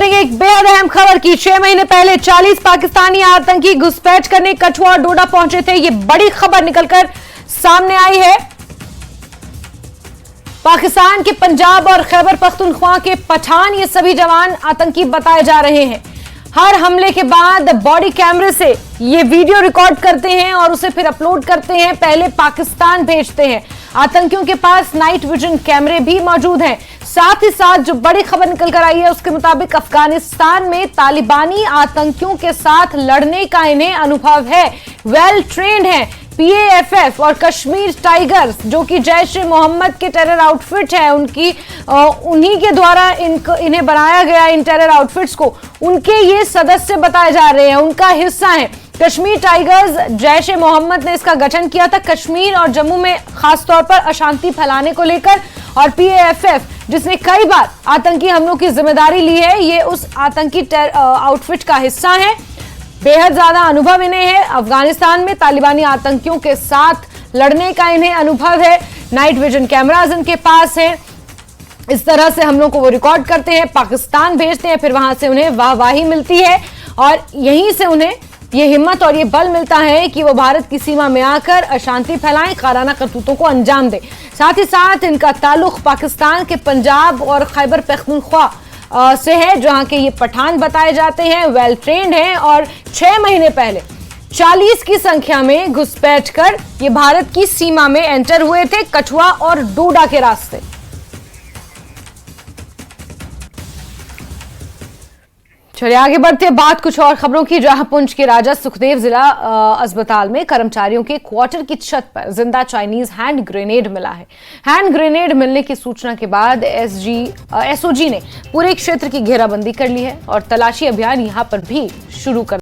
करेंगे एक बेहद अहम खबर की। 6 महीने पहले 40 पाकिस्तानी आतंकी घुसपैठ करने कठुआ और डोडा पहुंचे थे। ये बड़ी खबर निकलकर सामने आई है। पाकिस्तान के पंजाब और खैबर पख्तूनख्वा के पठान ये सभी जवान आतंकी बताए जा रहे हैं। हर हमले के बाद बॉडी कैमरे से ये वीडियो रिकॉर्ड करते हैं और उसे फिर अपलोड करते हैं, पहले पाकिस्तान भेजते हैं। आतंकियों के पास नाइट विजन कैमरे भी मौजूद हैं। साथ ही साथ जो बड़ी खबर निकल कर आई है उसके मुताबिक अफगानिस्तान में तालिबानी आतंकियों के साथ लड़ने का इन्हें अनुभव है, वेल ट्रेंड है। PAFF और कश्मीर टाइगर्स जो कि जैश ए मोहम्मद के टेरर आउटफिट है, उन्हीं के द्वारा इन्हें बनाया गया, इन टेरर आउटफिट्स को उनके ये सदस्य बताए जा रहे हैं, उनका हिस्सा है। कश्मीर टाइगर्स जैश ए मोहम्मद ने इसका गठन किया था कश्मीर और जम्मू में खासतौर पर अशांति फैलाने को लेकर, और PAFF जिसने कई बार आतंकी हमलों की जिम्मेदारी ली है, ये उस आतंकी आउटफिट का हिस्सा है। बेहद ज्यादा अनुभव इन्हें है। अफगानिस्तान में तालिबानी आतंकियों के साथ लड़ने का इन्हें अनुभव है। नाइट विजन कैमरास इनके पास है। इस तरह से हमलों को वो रिकॉर्ड करते हैं, पाकिस्तान भेजते हैं, फिर वहां से उन्हें वाहवाही मिलती है और यहीं से उन्हें ये हिम्मत और ये बल मिलता है कि वो भारत की सीमा में आकर अशांति फैलाएं, काराना करतूतों को अंजाम दें। साथ ही साथ इनका ताल्लुक पाकिस्तान के पंजाब और खैबर पख्तूनख्वा से है, जहां के ये पठान बताए जाते हैं, वेल ट्रेंड हैं और 6 महीने पहले 40 की संख्या में घुसपैठ कर ये भारत की सीमा में एंटर हुए थे कठुआ और डोडा के रास्ते। चलिए आगे बढ़ते हैं, बात कुछ और खबरों की, जहां पुंछ के राजा सुखदेव जिला अस्पताल में कर्मचारियों के क्वार्टर की छत पर जिंदा चाइनीज हैंड ग्रेनेड मिला है। हैंड ग्रेनेड मिलने की सूचना के बाद SOG ने पूरे क्षेत्र की घेराबंदी कर ली है और तलाशी अभियान यहां पर भी शुरू कर